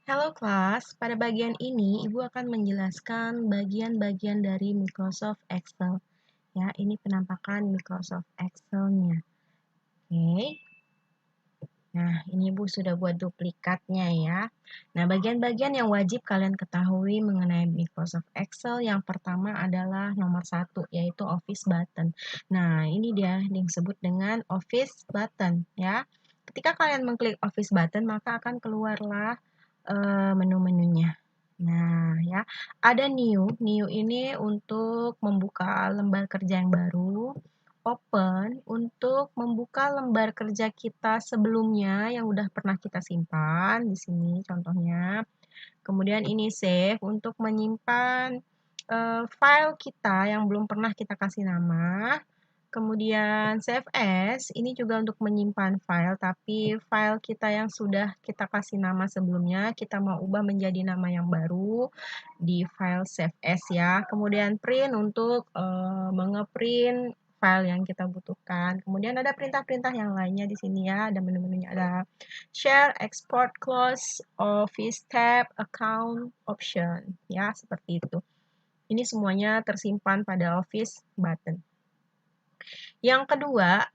Halo kelas, pada bagian ini Ibu akan menjelaskan bagian-bagian dari Microsoft Excel. Ya, ini penampakan Microsoft Excel-nya. Oke. Nah, ini Ibu sudah buat duplikatnya ya. Nah, bagian-bagian yang wajib kalian ketahui mengenai Microsoft Excel yang pertama adalah nomor 1, yaitu Office Button. Nah, ini dia yang disebut dengan Office Button ya. Ketika kalian mengklik Office Button, maka akan keluarlah menu-menunya. Nah, ya, ada New. New ini untuk membuka lembar kerja yang baru. Open untuk membuka lembar kerja kita sebelumnya yang udah pernah kita simpan di sini contohnya. Kemudian ini save untuk menyimpan file kita yang belum pernah kita kasih nama. Kemudian save as, ini juga untuk menyimpan file, tapi file kita yang sudah kita kasih nama sebelumnya, kita mau ubah menjadi nama yang baru di file save as ya. Kemudian print untuk mengeprint file yang kita butuhkan. Kemudian ada perintah-perintah yang lainnya di sini ya, ada menu-menunya, ada share, export, close, office tab, account, option, ya seperti itu. Ini semuanya tersimpan pada office button. Yang kedua,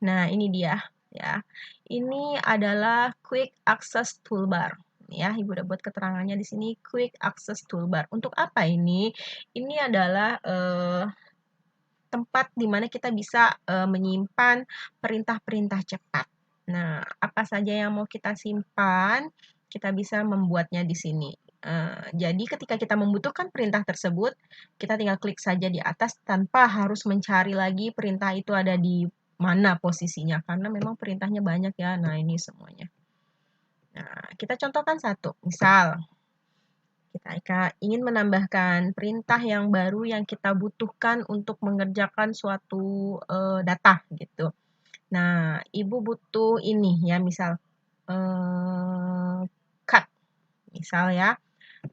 nah ini dia ya. Ini adalah quick access toolbar. Ya, Ibu udah buat keterangannya di sini quick access toolbar. Untuk apa ini? Ini adalah tempat di mana kita bisa menyimpan perintah-perintah cepat. Nah, apa saja yang mau kita simpan, kita bisa membuatnya di sini. Jadi ketika kita membutuhkan perintah tersebut, kita tinggal klik saja di atas tanpa harus mencari lagi perintah itu ada di mana posisinya, karena memang perintahnya banyak ya. Nah, ini semuanya. Nah, kita contohkan satu. Misal, kita ingin menambahkan perintah yang baru yang kita butuhkan untuk mengerjakan suatu data gitu. Nah, Ibu butuh ini ya, misal cut. Misal ya,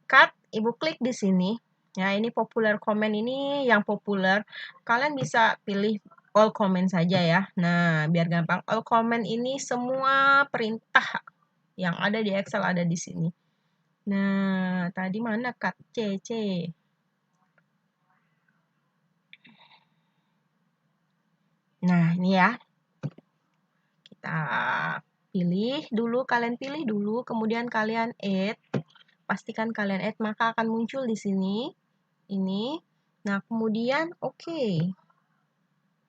cut, Ibu klik di sini. Ya, ini popular comment ini yang populer. Kalian bisa pilih all comment saja ya. Nah, biar gampang, all comment ini semua perintah yang ada di Excel ada di sini. Nah, tadi mana cut C. Nah, ini ya. Kita kalian pilih dulu, kemudian kalian add. Pastikan kalian add, maka akan muncul di sini. Ini. Nah, kemudian oke.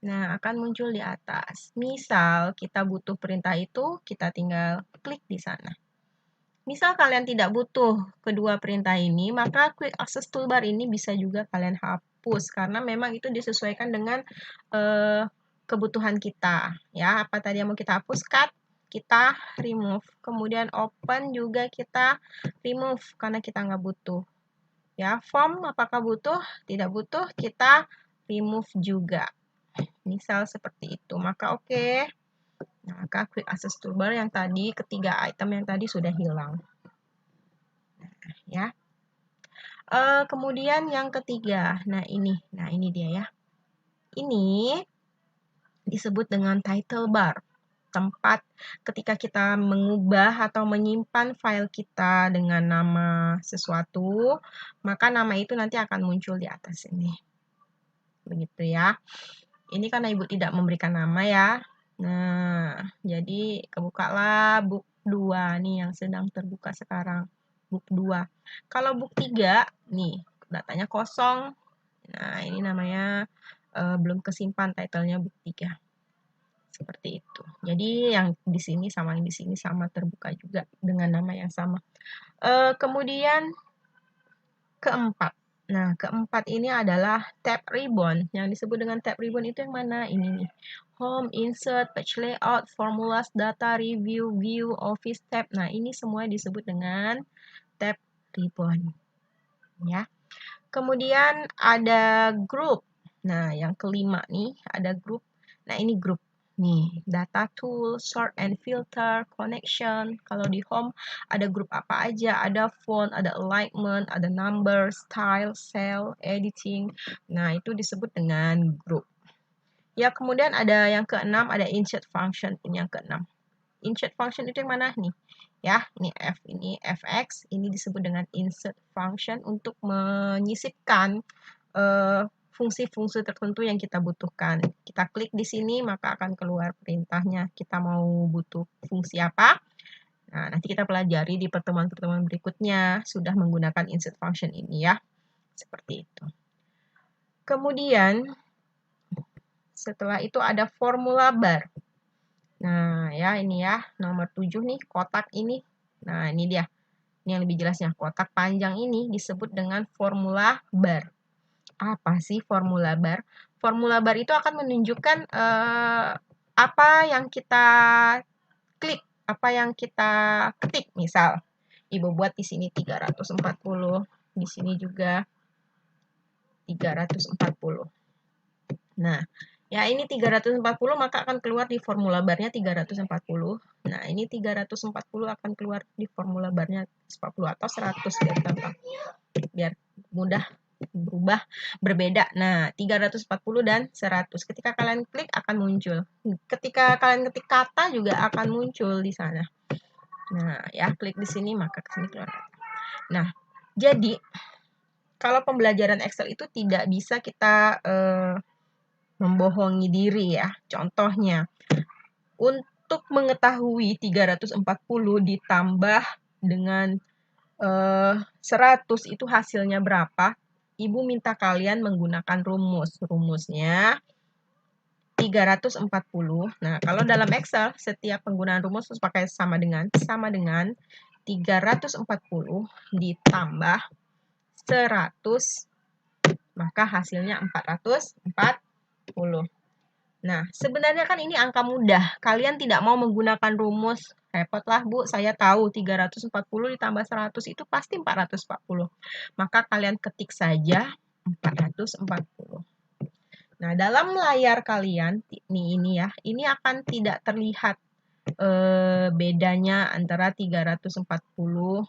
Nah, akan muncul di atas. Misal kita butuh perintah itu, kita tinggal klik di sana. Misal kalian tidak butuh kedua perintah ini, maka quick access toolbar ini bisa juga kalian hapus karena memang itu disesuaikan dengan kebutuhan kita. Ya, apa tadi yang mau kita hapus? Cut, kita remove. Kemudian open juga kita remove karena kita nggak butuh. Ya, form apakah butuh? Tidak butuh, kita remove juga. Misal seperti itu. Maka oke. Nah, maka quick access toolbar yang tadi, ketiga item yang tadi sudah hilang. Ya. Kemudian yang ketiga, nah ini dia ya. Ini disebut dengan title bar. Tempat ketika kita mengubah atau menyimpan file kita dengan nama sesuatu, maka nama itu nanti akan muncul di atas ini. Begitu ya. Ini karena Ibu tidak memberikan nama ya. Nah, jadi kebukalah book 2 nih yang sedang terbuka sekarang. Book 2. Kalau book 3, nih datanya kosong. Nah, ini namanya belum kesimpan titlenya book 3. Seperti itu. Jadi yang di sini sama yang di sini sama terbuka juga dengan nama yang sama. Kemudian keempat. Nah, keempat ini adalah tab ribbon. Yang disebut dengan tab ribbon itu yang mana? Ini nih. Home, insert, page layout, formulas, data, review, view, office tab. Nah, ini semua disebut dengan tab ribbon. Ya. Kemudian ada group. Nah, yang kelima nih ada group. Nah, ini group. Nih, data tool, sort and filter, connection. Kalau di home ada grup apa aja? Ada font, ada alignment, ada number, style, cell, editing. Nah, itu disebut dengan group. Ya, kemudian ada yang keenam, ada insert function. Ini yang keenam. Insert function itu yang mana nih? Ya, ini fx, ini disebut dengan insert function untuk menyisipkan fungsi-fungsi tertentu yang kita butuhkan. Kita klik di sini, maka akan keluar perintahnya. Kita mau butuh fungsi apa? Nah, nanti kita pelajari di pertemuan-pertemuan berikutnya sudah menggunakan insert function ini ya. Seperti itu. Kemudian, setelah itu ada formula bar. Nah, ya ini ya, nomor 7 nih, kotak ini. Nah, ini dia. Ini yang lebih jelasnya. Kotak panjang ini disebut dengan formula bar. Apa sih formula bar? Formula bar itu akan menunjukkan apa yang kita klik, apa yang kita ketik. Misal, Ibu buat di sini 340, di sini juga 340. Nah, ya ini 340 maka akan keluar di formula barnya 340. Nah, ini 340 akan keluar di formula barnya 40 atau 100 biar gampang. Biar mudah berubah, berbeda. Nah, 340 dan 100. Ketika kalian klik akan muncul. Ketika kalian ketik kata juga akan muncul di sana. Nah, ya klik di sini maka ke sini keluar kata. Nah, jadi kalau pembelajaran Excel itu tidak bisa kita membohongi diri ya. Contohnya, untuk mengetahui 340 ditambah dengan 100 itu hasilnya berapa? Ibu minta kalian menggunakan rumus. Rumusnya 340. Nah, kalau dalam Excel, setiap penggunaan rumus harus pakai sama dengan 340 ditambah 100, maka hasilnya 440. Nah, sebenarnya kan ini angka mudah. Kalian tidak mau menggunakan rumus. Repotlah, Bu. Saya tahu 340 ditambah 100 itu pasti 440. Maka kalian ketik saja 440. Nah, dalam layar kalian, ini ya, ini akan tidak terlihat bedanya antara 340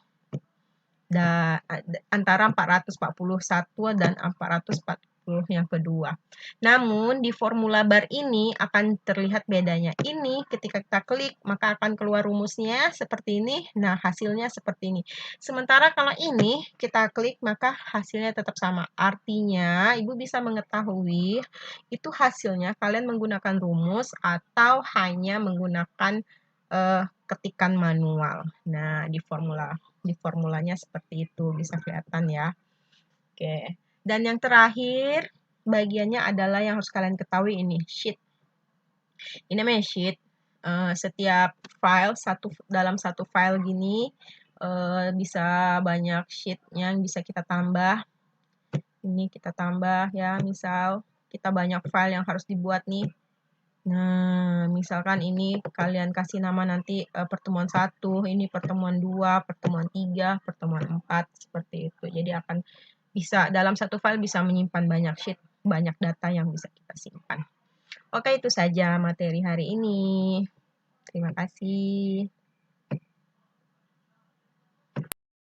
dan antara 441 dan 440 yang kedua. Namun di formula bar ini akan terlihat bedanya. Ini ketika kita klik maka akan keluar rumusnya seperti ini. Nah, hasilnya seperti ini. Sementara kalau ini kita klik maka hasilnya tetap sama. Artinya Ibu bisa mengetahui itu hasilnya kalian menggunakan rumus atau hanya menggunakan ketikan manual. Nah, di formulanya seperti itu, bisa kelihatan ya. Oke. Dan yang terakhir, bagiannya adalah yang harus kalian ketahui ini, sheet. Ini namanya sheet. Setiap file, dalam satu file gini, bisa banyak sheet-nya yang bisa kita tambah. Ini kita tambah ya, misal kita banyak file yang harus dibuat nih. Nah, misalkan ini kalian kasih nama nanti pertemuan 1, ini pertemuan 2, pertemuan 3, pertemuan 4, seperti itu. Jadi akan bisa dalam satu file bisa menyimpan banyak sheet, banyak data yang bisa kita simpan. Oke, itu saja materi hari ini. Terima kasih.